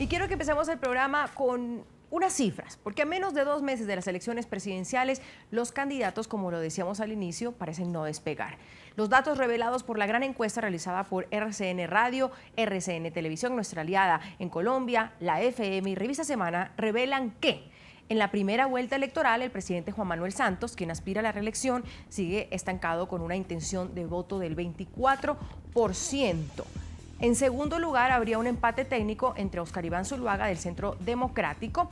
Y quiero que empecemos el programa con unas cifras, porque a menos de 2 meses de las elecciones presidenciales, los candidatos, como lo decíamos al inicio, parecen no despegar. Los datos revelados por la gran encuesta realizada por RCN Radio, RCN Televisión, nuestra aliada en Colombia, la FM y Revista Semana, revelan que en la primera vuelta electoral, el presidente Juan Manuel Santos, quien aspira a la reelección, sigue estancado con una intención de voto del 24%. En segundo lugar, habría un empate técnico entre Óscar Iván Zuluaga del Centro Democrático,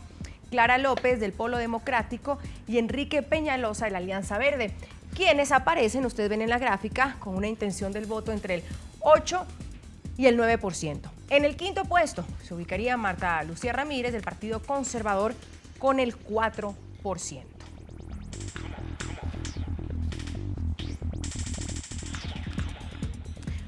Clara López del Polo Democrático y Enrique Peñalosa de la Alianza Verde, quienes aparecen, ustedes ven en la gráfica, con una intención del voto entre el 8 y el 9%. En el quinto puesto se ubicaría Marta Lucía Ramírez del Partido Conservador con el 4%.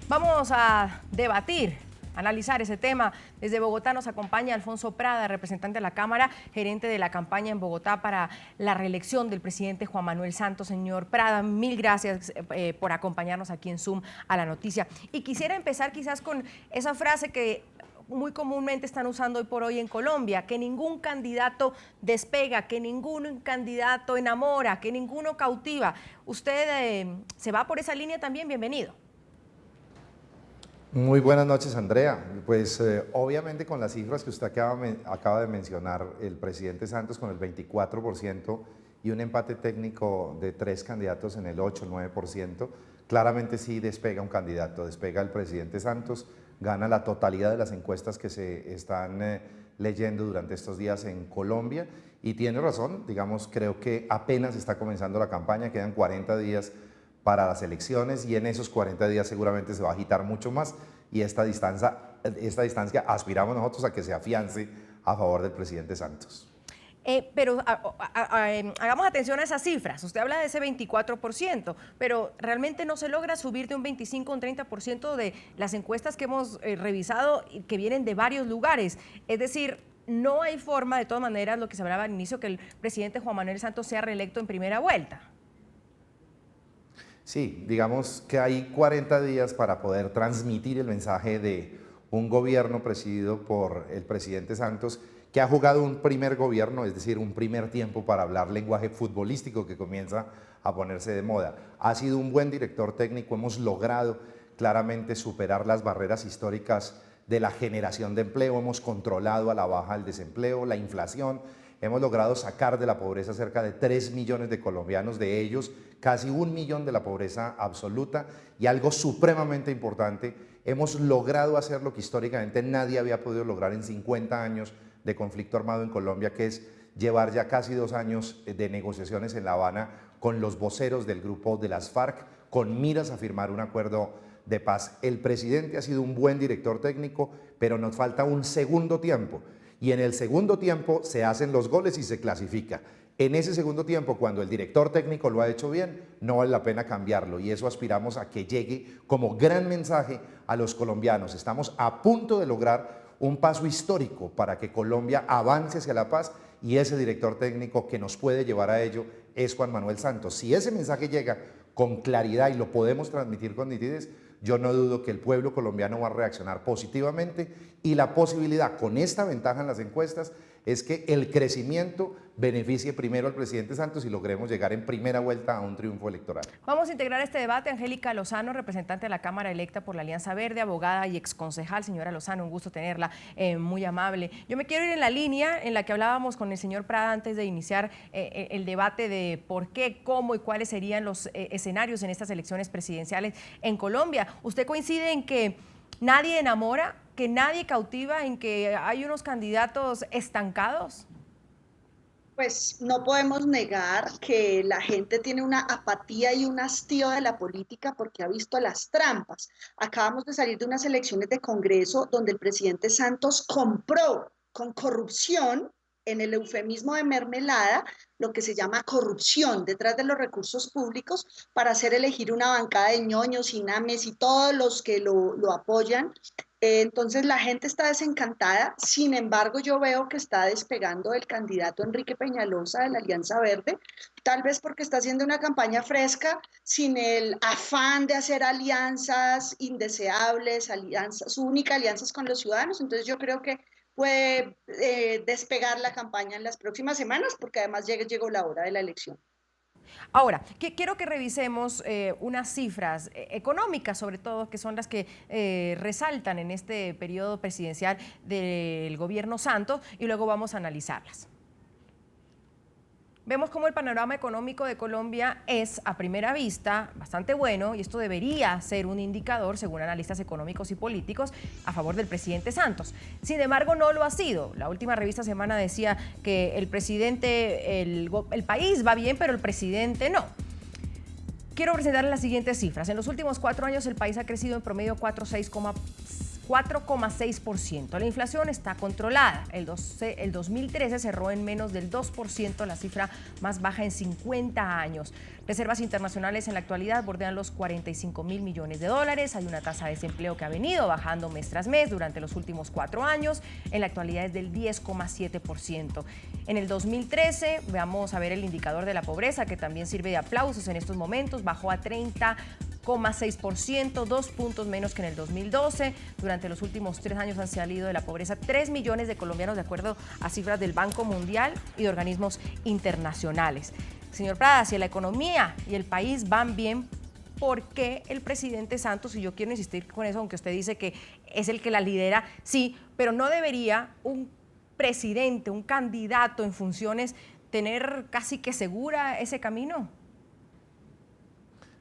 Vamos a debatir, analizar ese tema. Desde Bogotá nos acompaña Alfonso Prada, representante de la Cámara, gerente de la campaña en Bogotá para la reelección del presidente Juan Manuel Santos. Señor Prada, mil gracias por acompañarnos aquí en Zoom a la noticia. Y quisiera empezar quizás con esa frase que muy comúnmente están usando hoy por hoy en Colombia, que ningún candidato despega, que ningún candidato enamora, que ninguno cautiva. ¿Usted se va por esa línea también? Bienvenido. Muy buenas noches, Andrea. Pues obviamente con las cifras que usted acaba de mencionar, el presidente Santos con el 24% y un empate técnico de 3 candidatos en el 8-9%, claramente sí despega un candidato, despega el presidente Santos, gana la totalidad de las encuestas que se están leyendo durante estos días en Colombia y tiene razón, digamos, creo que apenas está comenzando la campaña, quedan 40 días para las elecciones y en esos 40 días seguramente se va a agitar mucho más y esta distancia aspiramos nosotros a que se afiance a favor del presidente Santos. Pero hagamos atención a esas cifras. Usted habla de ese 24%, pero realmente no se logra subir de un 25 a un 30% de las encuestas que hemos revisado y que vienen de varios lugares. Es decir, no hay forma, de todas maneras, lo que se hablaba al inicio, que el presidente Juan Manuel Santos sea reelecto en primera vuelta. Sí, digamos que hay 40 días para poder transmitir el mensaje de un gobierno presidido por el presidente Santos, que ha jugado un primer gobierno, es decir, un primer tiempo para hablar lenguaje futbolístico que comienza a ponerse de moda. Ha sido un buen director técnico, hemos logrado claramente superar las barreras históricas de la generación de empleo, hemos controlado a la baja el desempleo, la inflación, hemos logrado sacar de la pobreza cerca de 3 millones de colombianos, de ellos casi 1 millón de la pobreza absoluta y algo supremamente importante, hemos logrado hacer lo que históricamente nadie había podido lograr en 50 años de conflicto armado en Colombia, que es llevar ya casi 2 años de negociaciones en La Habana con los voceros del grupo de las FARC, con miras a firmar un acuerdo de paz. El presidente ha sido un buen director técnico, pero nos falta un segundo tiempo. Y en el segundo tiempo se hacen los goles y se clasifica. En ese segundo tiempo, cuando el director técnico lo ha hecho bien, no vale la pena cambiarlo y eso aspiramos a que llegue como gran mensaje a los colombianos. Estamos a punto de lograr un paso histórico para que Colombia avance hacia la paz y ese director técnico que nos puede llevar a ello es Juan Manuel Santos. Si ese mensaje llega con claridad y lo podemos transmitir con nitidez, yo no dudo que el pueblo colombiano va a reaccionar positivamente y la posibilidad con esta ventaja en las encuestas es que el crecimiento beneficie primero al presidente Santos y logremos llegar en primera vuelta a un triunfo electoral. Vamos a integrar este debate. Angélica Lozano, representante de la Cámara electa por la Alianza Verde, abogada y exconcejal. Señora Lozano, un gusto tenerla, muy amable. Yo me quiero ir en la línea en la que hablábamos con el señor Prada antes de iniciar el debate de por qué, cómo y cuáles serían los escenarios en estas elecciones presidenciales en Colombia. ¿Usted coincide en que nadie enamora, que nadie cautiva, en que hay unos candidatos estancados? Pues no podemos negar que la gente tiene una apatía y un hastío de la política porque ha visto las trampas. Acabamos de salir de unas elecciones de Congreso donde el presidente Santos compró con corrupción, en el eufemismo de mermelada, lo que se llama corrupción detrás de los recursos públicos para hacer elegir una bancada de ñoños, inames y todos los que lo apoyan. Entonces la gente está desencantada, sin embargo yo veo que está despegando el candidato Enrique Peñalosa de la Alianza Verde, tal vez porque está haciendo una campaña fresca, sin el afán de hacer alianzas indeseables, alianzas, su única alianza es con los ciudadanos, entonces yo creo que puede despegar la campaña en las próximas semanas, porque además llegó la hora de la elección. Ahora, quiero que revisemos unas cifras económicas, sobre todo, que son las que resaltan en este periodo presidencial del gobierno Santos, y luego vamos a analizarlas. Vemos cómo el panorama económico de Colombia es, a primera vista, bastante bueno, y esto debería ser un indicador, según analistas económicos y políticos, a favor del presidente Santos. Sin embargo, no lo ha sido. La última revista Semana decía que el país va bien, pero el presidente no. Quiero presentarles las siguientes cifras. En los últimos 4 años el país ha crecido en promedio 4,6%. La inflación está controlada. El 2013 cerró en menos del 2%, la cifra más baja en 50 años. Reservas internacionales en la actualidad bordean los 45.000 millones de dólares. Hay una tasa de desempleo que ha venido bajando mes tras mes durante los últimos 4 años. En la actualidad es del 10,7%. En el 2013, vamos a ver el indicador de la pobreza, que también sirve de aplausos en estos momentos, bajó a 30,6%, 2 puntos menos que en el 2012. Durante los últimos 3 años han salido de la pobreza 3 millones de colombianos, de acuerdo a cifras del Banco Mundial y de organismos internacionales. Señor Prada, si la economía y el país van bien, ¿por qué el presidente Santos, y yo quiero insistir con eso, aunque usted dice que es el que la lidera, sí, pero no debería un presidente, un candidato en funciones, tener casi que segura ese camino?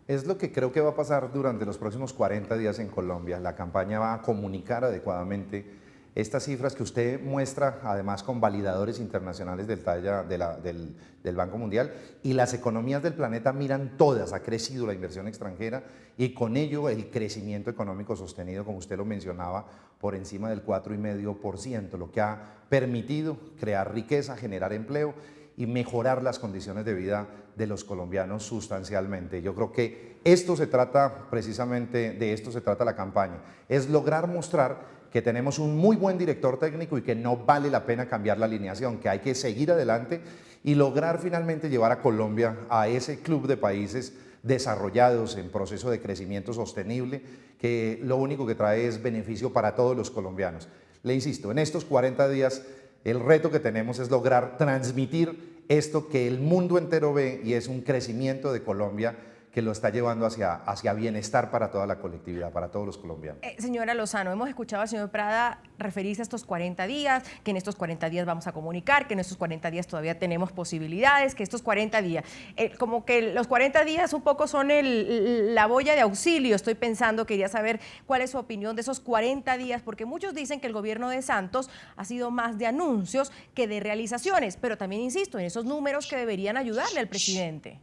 Es lo que creo que va a pasar durante los próximos 40 días en Colombia. La campaña va a comunicar adecuadamente estas cifras que usted muestra, además con validadores internacionales del Banco Mundial, y las economías del planeta miran todas, ha crecido la inversión extranjera y con ello el crecimiento económico sostenido, como usted lo mencionaba, por encima del 4,5%, lo que ha permitido crear riqueza, generar empleo y mejorar las condiciones de vida de los colombianos sustancialmente. Yo creo que esto se trata, precisamente de esto se trata la campaña, es lograr mostrar que tenemos un muy buen director técnico y que no vale la pena cambiar la alineación, que hay que seguir adelante y lograr finalmente llevar a Colombia a ese club de países desarrollados en proceso de crecimiento sostenible, que lo único que trae es beneficio para todos los colombianos. Le insisto, en estos 40 días el reto que tenemos es lograr transmitir esto que el mundo entero ve, y es un crecimiento de Colombia que lo está llevando hacia bienestar para toda la colectividad, para todos los colombianos. Señora Lozano, hemos escuchado al señor Prada referirse a estos 40 días, que en estos 40 días vamos a comunicar, que en estos 40 días todavía tenemos posibilidades, que estos 40 días, como que los 40 días un poco son la boya de auxilio. Estoy pensando, quería saber cuál es su opinión de esos 40 días, porque muchos dicen que el gobierno de Santos ha sido más de anuncios que de realizaciones, pero también insisto en esos números que deberían ayudarle al presidente.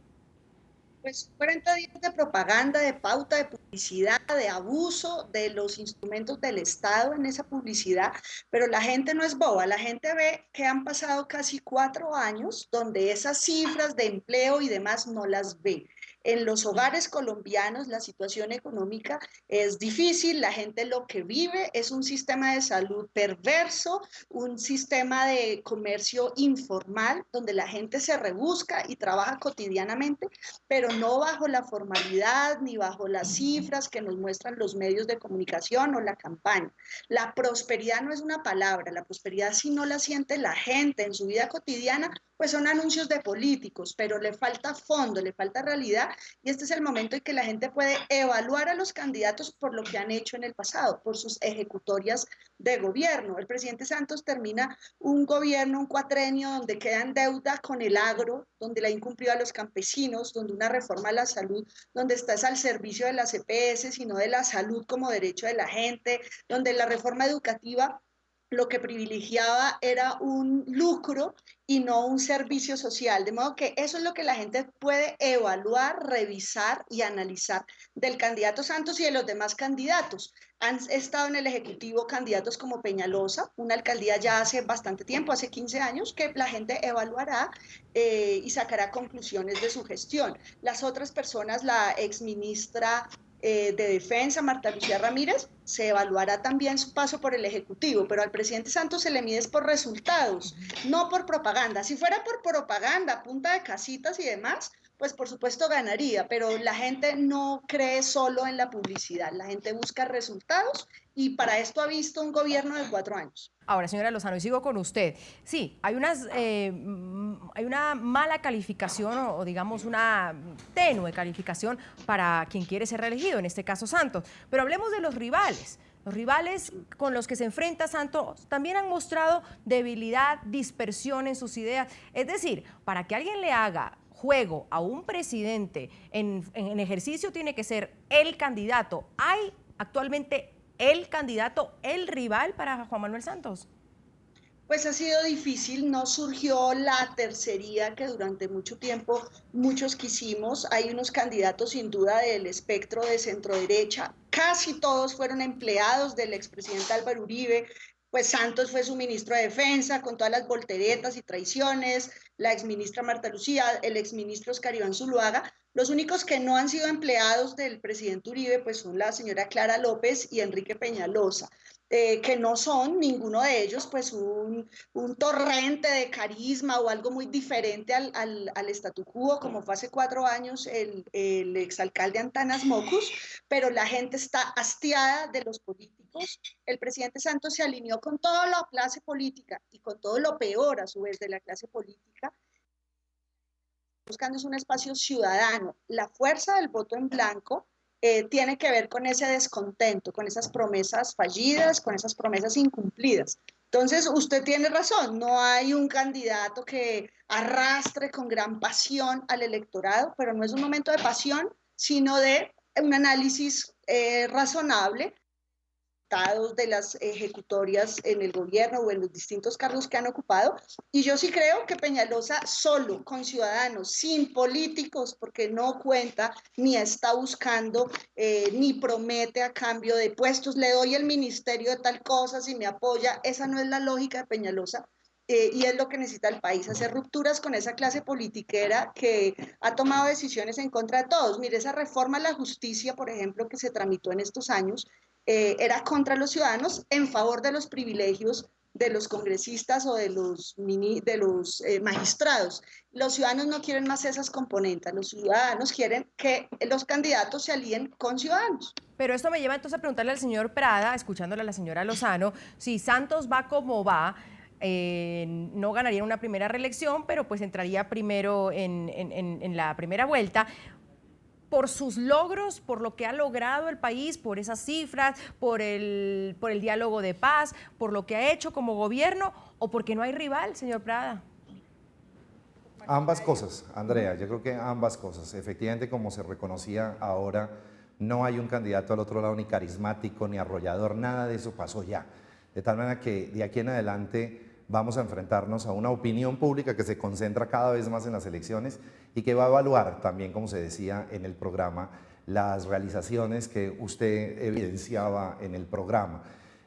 Pues 40 días de propaganda, de pauta, de publicidad, de abuso de los instrumentos del Estado en esa publicidad, pero la gente no es boba, la gente ve que han pasado casi 4 años donde esas cifras de empleo y demás no las ve. En los hogares colombianos la situación económica es difícil, la gente lo que vive es un sistema de salud perverso, un sistema de comercio informal donde la gente se rebusca y trabaja cotidianamente, pero no bajo la formalidad ni bajo las cifras que nos muestran los medios de comunicación o la campaña. La prosperidad no es una palabra, la prosperidad si no la siente la gente en su vida cotidiana, pues son anuncios de políticos, pero le falta fondo, le falta realidad, y este es el momento en que la gente puede evaluar a los candidatos por lo que han hecho en el pasado, por sus ejecutorias de gobierno. El presidente Santos termina un gobierno, un cuatrenio donde queda en deuda con el agro, donde le ha incumplido a los campesinos, donde una reforma a la salud, donde estás al servicio de las EPS, sino de la salud como derecho de la gente, donde la reforma educativa lo que privilegiaba era un lucro y no un servicio social. De modo que eso es lo que la gente puede evaluar, revisar y analizar del candidato Santos y de los demás candidatos. Han estado en el Ejecutivo candidatos como Peñalosa, una alcaldía ya hace bastante tiempo, hace 15 años, que la gente evaluará y sacará conclusiones de su gestión. Las otras personas, la exministra de Defensa, Marta Lucía Ramírez, se evaluará también su paso por el Ejecutivo, pero al presidente Santos se le mide por resultados, no por propaganda. Si fuera por propaganda, punta de casitas y demás, pues por supuesto ganaría, pero la gente no cree solo en la publicidad, la gente busca resultados y para esto ha visto un gobierno de 4 años. Ahora, señora Lozano, y sigo con usted. Sí, hay hay una mala calificación o digamos una tenue calificación para quien quiere ser reelegido, en este caso Santos. Pero hablemos de los rivales. Los rivales con los que se enfrenta Santos también han mostrado debilidad, dispersión en sus ideas. Es decir, para que alguien le haga juego a un presidente en ejercicio tiene que ser el candidato. ¿Hay actualmente el candidato, el rival para Juan Manuel Santos? Pues ha sido difícil, no surgió la tercería que durante mucho tiempo muchos quisimos. Hay unos candidatos sin duda del espectro de centro-derecha, casi todos fueron empleados del expresidente Álvaro Uribe, pues Santos fue su ministro de Defensa con todas las volteretas y traiciones, la exministra Marta Lucía, el exministro Oscar Iván Zuluaga. Los únicos que no han sido empleados del presidente Uribe pues son la señora Clara López y Enrique Peñalosa. Que no son ninguno de ellos pues un torrente de carisma o algo muy diferente al statu quo como fue hace 4 años el exalcalde Antanas Mocus, pero la gente está hastiada de los políticos. El presidente Santos se alineó con toda la clase política y con todo lo peor a su vez de la clase política, buscando un espacio ciudadano. La fuerza del voto en blanco tiene que ver con ese descontento, con esas promesas fallidas, con esas promesas incumplidas. Entonces, usted tiene razón, no hay un candidato que arrastre con gran pasión al electorado, pero no es un momento de pasión, sino de un análisis razonable de las ejecutorias en el gobierno o en los distintos cargos que han ocupado. Y yo sí creo que Peñalosa solo, con ciudadanos, sin políticos, porque no cuenta, ni está buscando, ni promete a cambio de puestos, le doy el ministerio de tal cosa si me apoya. Esa no es la lógica de Peñalosa. Y es lo que necesita el país, hacer rupturas con esa clase politiquera que ha tomado decisiones en contra de todos. Mire, esa reforma a la justicia, por ejemplo, que se tramitó en estos años, era contra los ciudadanos en favor de los privilegios de los congresistas o de los magistrados. Los ciudadanos no quieren más esas componentes, los ciudadanos quieren que los candidatos se alíen con ciudadanos. Pero esto me lleva entonces a preguntarle al señor Prada, escuchándole a la señora Lozano, si Santos va como va, no ganaría una primera reelección, pero pues entraría primero en la primera vuelta. Por sus logros, por lo que ha logrado el país, por esas cifras, por el diálogo de paz, por lo que ha hecho como gobierno, o porque no hay rival, señor Prada. Ambas cosas, Andrea, yo creo que ambas cosas. Efectivamente, como se reconocía ahora, no hay un candidato al otro lado ni carismático, ni arrollador, nada de eso pasó ya. De tal manera que de aquí en adelante vamos a enfrentarnos a una opinión pública que se concentra cada vez más en las elecciones y que va a evaluar también, como se decía en el programa, las realizaciones que usted evidenciaba en el programa.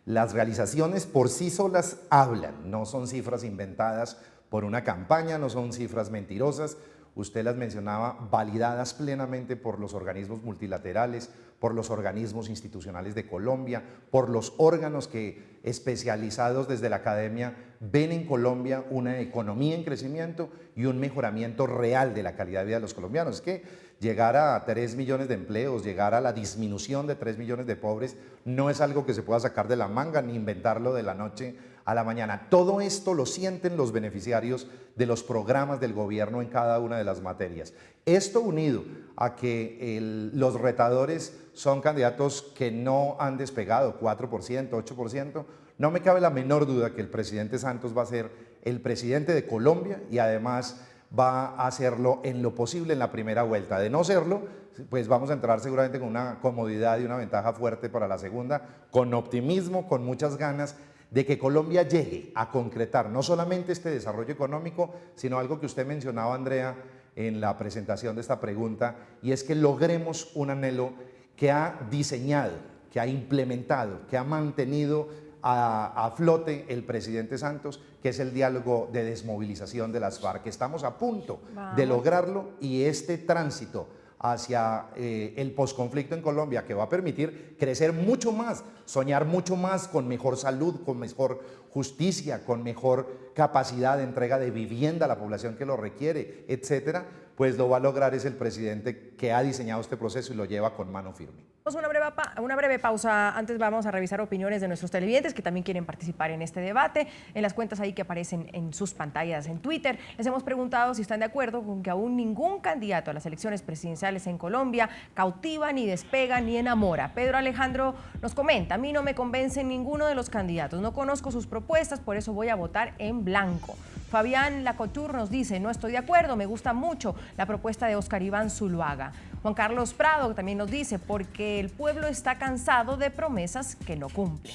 Las realizaciones por sí solas hablan, no son cifras inventadas por una campaña, no son cifras mentirosas. Usted las mencionaba, validadas plenamente por los organismos multilaterales, por los organismos institucionales de Colombia, por los órganos que, especializados desde la academia, ven en Colombia una economía en crecimiento y un mejoramiento real de la calidad de vida de los colombianos. Es que llegar a 3 millones de empleos, llegar a la disminución de 3 millones de pobres, no es algo que se pueda sacar de la manga ni inventarlo de la noche a la mañana. Todo esto lo sienten los beneficiarios de los programas del gobierno en cada una de las materias. Esto unido a que los retadores son candidatos que no han despegado, 4%, 8%, no me cabe la menor duda que el presidente Santos va a ser el presidente de Colombia y además va a hacerlo en lo posible en la primera vuelta. De no serlo, pues vamos a entrar seguramente con una comodidad y una ventaja fuerte para la segunda, con optimismo, con muchas ganas de que Colombia llegue a concretar no solamente este desarrollo económico, sino algo que usted mencionaba, Andrea, en la presentación de esta pregunta, y es que logremos un anhelo que ha diseñado, que ha implementado, que ha mantenido a flote el presidente Santos, que es el diálogo de desmovilización de las FARC. Estamos a punto de lograrlo y este tránsito hacia el posconflicto en Colombia, que va a permitir crecer mucho más, soñar mucho más con mejor salud, con mejor justicia, con mejor capacidad de entrega de vivienda a la población que lo requiere, etcétera, pues lo va a lograr es el presidente que ha diseñado este proceso y lo lleva con mano firme. Una breve pausa. Antes vamos a revisar opiniones de nuestros televidentes que también quieren participar en este debate. En las cuentas ahí que aparecen en sus pantallas en Twitter, les hemos preguntado si están de acuerdo con que aún ningún candidato a las elecciones presidenciales en Colombia cautiva, ni despega, ni enamora. Pedro Alejandro nos comenta: a mí no me convence ninguno de los candidatos, no conozco sus propuestas, por eso voy a votar en blanco. Fabián Lacouture nos dice: no estoy de acuerdo, me gusta mucho la propuesta de Oscar Iván Zuluaga. Juan Carlos Prado también nos dice: porque el pueblo está cansado de promesas que no cumplen.